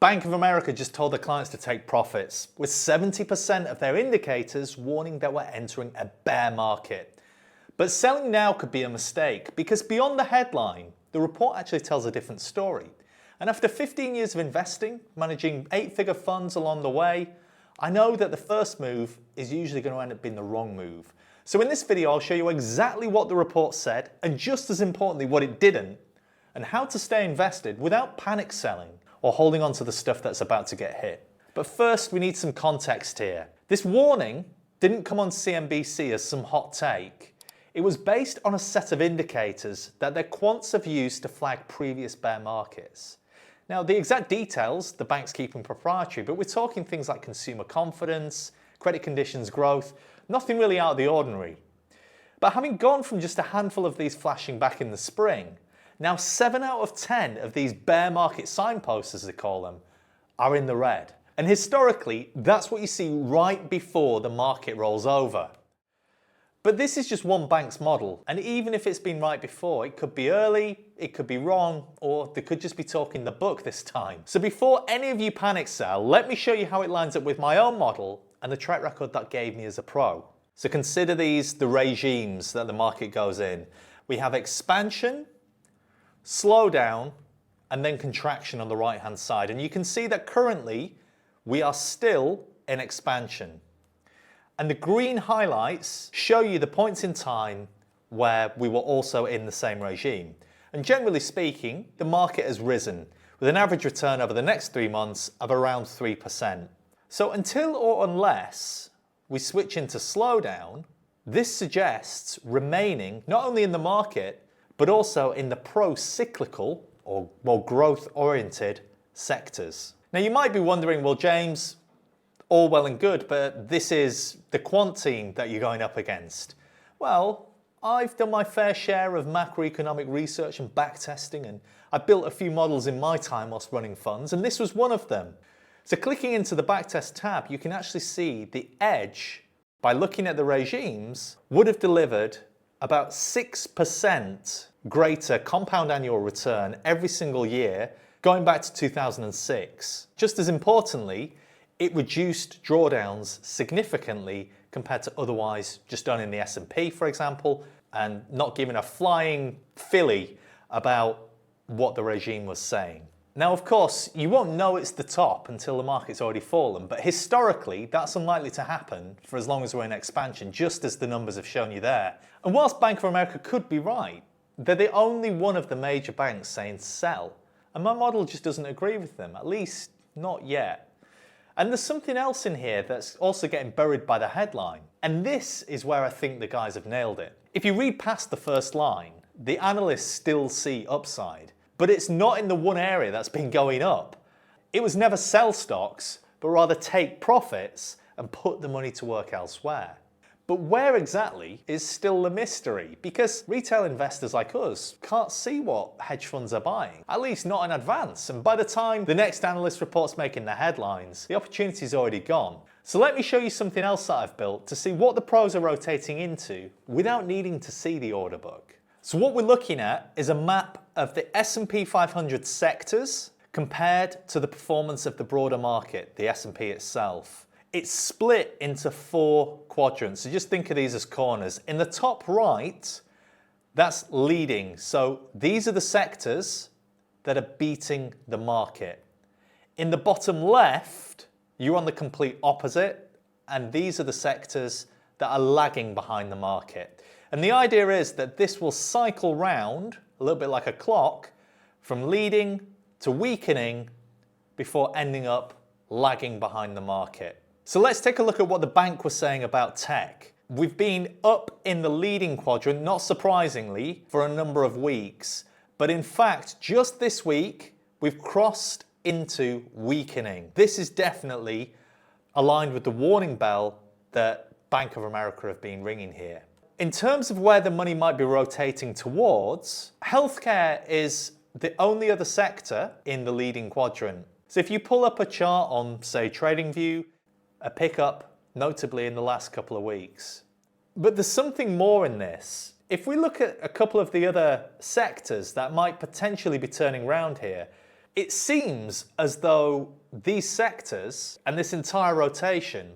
Bank of America just told their clients to take profits, with 70% of their indicators warning that we're entering a bear market. But selling now could be a mistake, because beyond the headline, the report actually tells a different story. And after 15 years of investing, managing 8-figure funds along the way, I know that the first move is usually going to end up being the wrong move. So in this video, I'll show you exactly what the report said, and just as importantly, what it didn't, and how to stay invested without panic selling or holding on to the stuff that's about to get hit. But first, we need some context here. This warning didn't come on CNBC as some hot take. It was based on a set of indicators that their quants have used to flag previous bear markets. Now, the exact details, the bank's keeping proprietary, but we're talking things like consumer confidence, credit conditions growth, nothing really out of the ordinary. But having gone from just a handful of these flashing back in the spring, now 7 out of 10 of these bear market signposts, as they call them, are in the red. And historically, that's what you see right before the market rolls over. But this is just one bank's model, and even if it's been right before, it could be early, it could be wrong, or they could just be talking the book this time. So before any of you panic sell, let me show you how it lines up with my own model and the track record that gave me as a pro. So consider these the regimes that the market goes in. We have expansion, slowdown, and then contraction on the right hand side. And you can see that currently we are still in expansion. And the green highlights show you the points in time where we were also in the same regime. And generally speaking, the market has risen with an average return over the next 3 months of around 3%. So until or unless we switch into slowdown, this suggests remaining not only in the market, but also in the pro-cyclical or more growth-oriented sectors. Now you might be wondering, well, James, all well and good, but this is the quant team that you're going up against. Well, I've done my fair share of macroeconomic research and backtesting, and I built a few models in my time whilst running funds, and this was one of them. So clicking into the backtest tab, you can actually see the edge, by looking at the regimes, would have delivered about 6% greater compound annual return every single year, going back to 2006. Just as importantly, it reduced drawdowns significantly compared to otherwise just done in the S&P, for example, and not giving a flying filly about what the regime was saying. Now, of course, you won't know it's the top until the market's already fallen, but historically, that's unlikely to happen for as long as we're in expansion, just as the numbers have shown you there. And whilst Bank of America could be right, they're the only one of the major banks saying sell. And my model just doesn't agree with them, at least not yet. And there's something else in here that's also getting buried by the headline. And this is where I think the guys have nailed it. If you read past the first line, the analysts still see upside, but it's not in the one area that's been going up. It was never sell stocks, but rather take profits and put the money to work elsewhere. But where exactly is still the mystery, because retail investors like us can't see what hedge funds are buying, at least not in advance. And by the time the next analyst report's making the headlines, the opportunity's already gone. So let me show you something else that I've built to see what the pros are rotating into without needing to see the order book. So what we're looking at is a map of the S&P 500 sectors compared to the performance of the broader market, the S&P itself. It's split into 4 quadrants, so just think of these as corners. In the top right, that's leading. So these are the sectors that are beating the market. In the bottom left, you're on the complete opposite, and these are the sectors that are lagging behind the market. And the idea is that this will cycle round, a little bit like a clock, from leading to weakening before ending up lagging behind the market. So let's take a look at what the bank was saying about tech. We've been up in the leading quadrant, not surprisingly, for a number of weeks. But in fact, just this week, we've crossed into weakening. This is definitely aligned with the warning bell that Bank of America have been ringing here. In terms of where the money might be rotating towards, healthcare is the only other sector in the leading quadrant. So if you pull up a chart on, say, TradingView, a pickup notably in the last couple of weeks. But there's something more in this. If we look at a couple of the other sectors that might potentially be turning around here, It seems as though these sectors and this entire rotation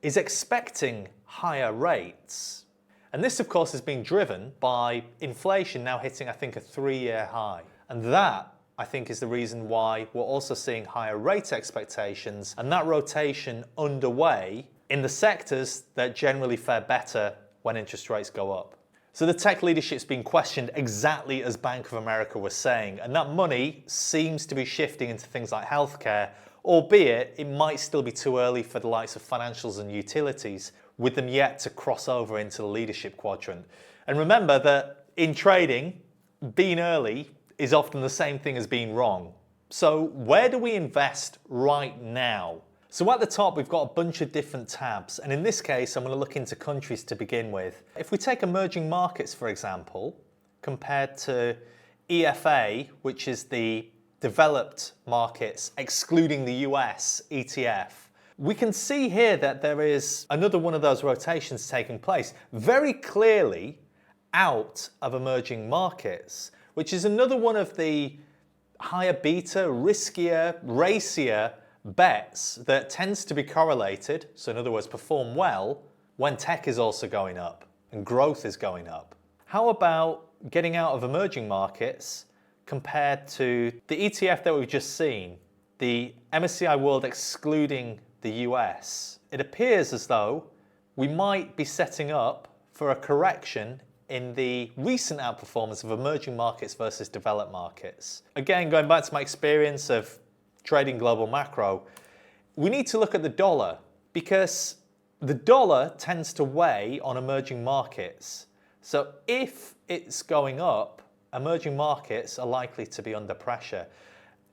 is expecting higher rates. And this, of course, is being driven by inflation now hitting, I think, a 3-year high. And that, I think, is the reason why we're also seeing higher rate expectations and that rotation underway in the sectors that generally fare better when interest rates go up. So the tech leadership's been questioned exactly as Bank of America was saying, and that money seems to be shifting into things like healthcare, albeit it might still be too early for the likes of financials and utilities, with them yet to cross over into the leadership quadrant. And remember that in trading, being early is often the same thing as being wrong. So where do we invest right now? So at the top, we've got a bunch of different tabs. And in this case, I'm going to look into countries to begin with. If we take emerging markets, for example, compared to EFA, which is the developed markets, excluding the US ETF, we can see here that there is another one of those rotations taking place very clearly out of emerging markets, which is another one of the higher beta, riskier, racier bets that tends to be correlated, so in other words perform well, when tech is also going up and growth is going up. How about getting out of emerging markets compared to the ETF that we've just seen, the MSCI World excluding the US? It appears as though we might be setting up for a correction in the recent outperformance of emerging markets versus developed markets. Again, going back to my experience of trading global macro, we need to look at the dollar because the dollar tends to weigh on emerging markets. So if it's going up, emerging markets are likely to be under pressure.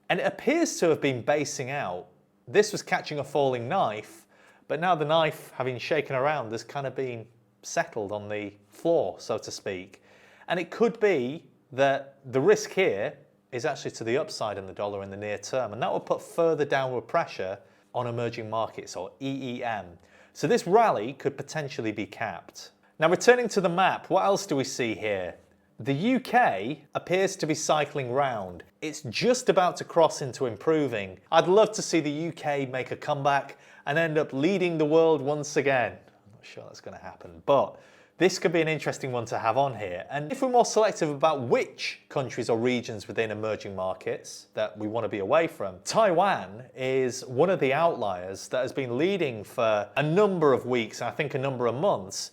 And it appears to have been basing out. This was catching a falling knife, but now the knife, having shaken around, has kind of been settled on the floor, so to speak. And it could be that the risk here is actually to the upside in the dollar in the near term, and that will put further downward pressure on emerging markets, or EEM. So this rally could potentially be capped. Now returning to the map, what else do we see here? The UK appears to be cycling round. It's just about to cross into improving. I'd love to see the UK make a comeback and end up leading the world once again. I'm not sure that's going to happen, but this could be an interesting one to have on here. And if we're more selective about which countries or regions within emerging markets that we want to be away from, Taiwan is one of the outliers that has been leading for a number of weeks, and I think a number of months,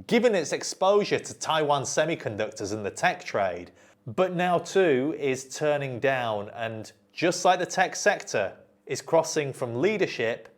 given its exposure to Taiwan semiconductors and the tech trade, but now too is turning down, and just like the tech sector, is crossing from leadership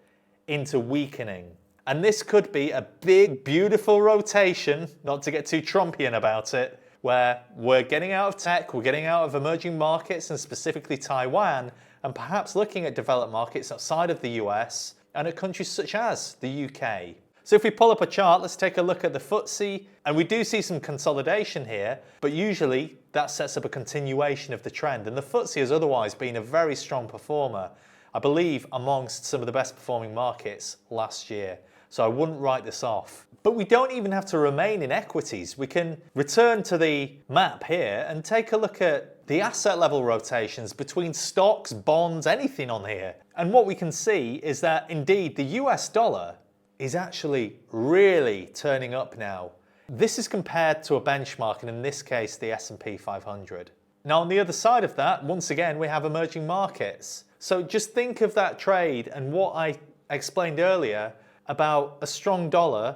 into weakening. And this could be a big, beautiful rotation, not to get too Trumpian about it, where we're getting out of tech, we're getting out of emerging markets, and specifically Taiwan, and perhaps looking at developed markets outside of the US and at countries such as the UK. So if we pull up a chart, let's take a look at the FTSE, and we do see some consolidation here, but usually that sets up a continuation of the trend, and the FTSE has otherwise been a very strong performer, I believe amongst some of the best performing markets last year. So I wouldn't write this off. But we don't even have to remain in equities. We can return to the map here and take a look at the asset level rotations between stocks, bonds, anything on here. And what we can see is that indeed the US dollar is actually really turning up now. This is compared to a benchmark, and in this case the S&P 500. Now on the other side of that, once again, we have emerging markets. So just think of that trade and what I explained earlier about a strong dollar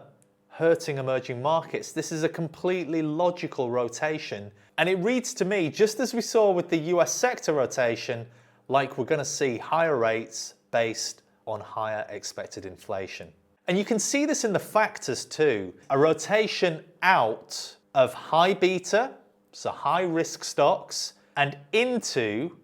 hurting emerging markets. This is a completely logical rotation, and it reads to me, just as we saw with the US sector rotation, like we're going to see higher rates based on higher expected inflation. And you can see this in the factors too. A rotation out of high beta, so high risk stocks, and into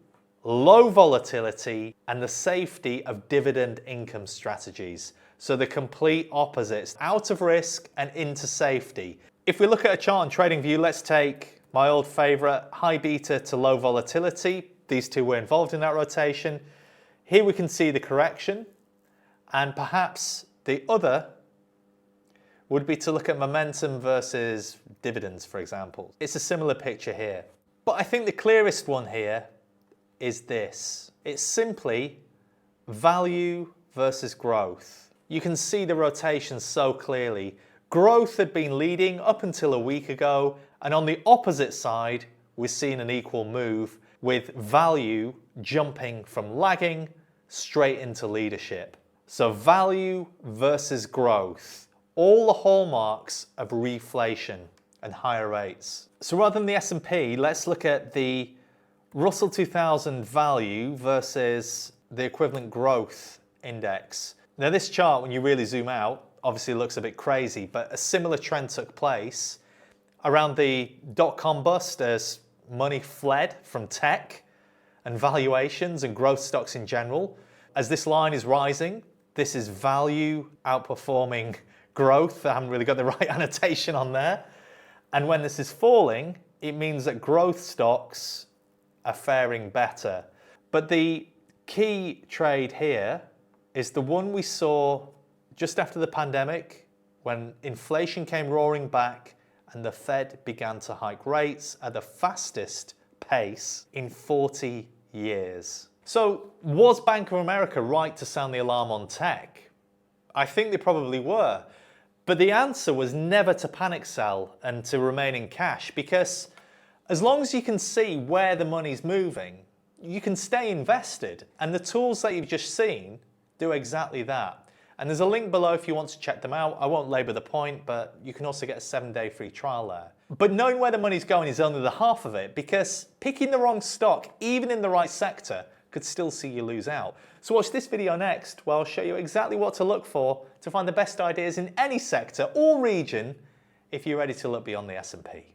low volatility and the safety of dividend income strategies. So the complete opposites, out of risk and into safety. If we look at a chart on TradingView, let's take my old favorite, high beta to low volatility. These two were involved in that rotation. Here we can see the correction, and perhaps the other would be to look at momentum versus dividends, for example. It's a similar picture here. But I think the clearest one here is this. It's simply value versus growth. You can see the rotation so clearly. Growth had been leading up until a week ago, and on the opposite side, we're seeing an equal move with value jumping from lagging straight into leadership. So value versus growth, all the hallmarks of reflation and higher rates. So rather than the S&P, let's look at the Russell 2000 value versus the equivalent growth index. Now this chart, when you really zoom out, obviously looks a bit crazy, but a similar trend took place around the dot-com bust as money fled from tech and valuations and growth stocks in general. As this line is rising, this is value outperforming growth. I haven't really got the right annotation on there. And when this is falling, it means that growth stocks are faring better. But the key trade here is the one we saw just after the pandemic, when inflation came roaring back and the Fed began to hike rates at the fastest pace in 40 years. So was Bank of America right to sound the alarm on tech? I think they probably were. But the answer was never to panic sell and to remain in cash, because as long as you can see where the money's moving, you can stay invested. And the tools that you've just seen do exactly that. And there's a link below if you want to check them out. I won't labour the point, but you can also get a 7-day free trial there. But knowing where the money's going is only the half of it, because picking the wrong stock, even in the right sector, could still see you lose out. So watch this video next, where I'll show you exactly what to look for to find the best ideas in any sector or region if you're ready to look beyond the S&P.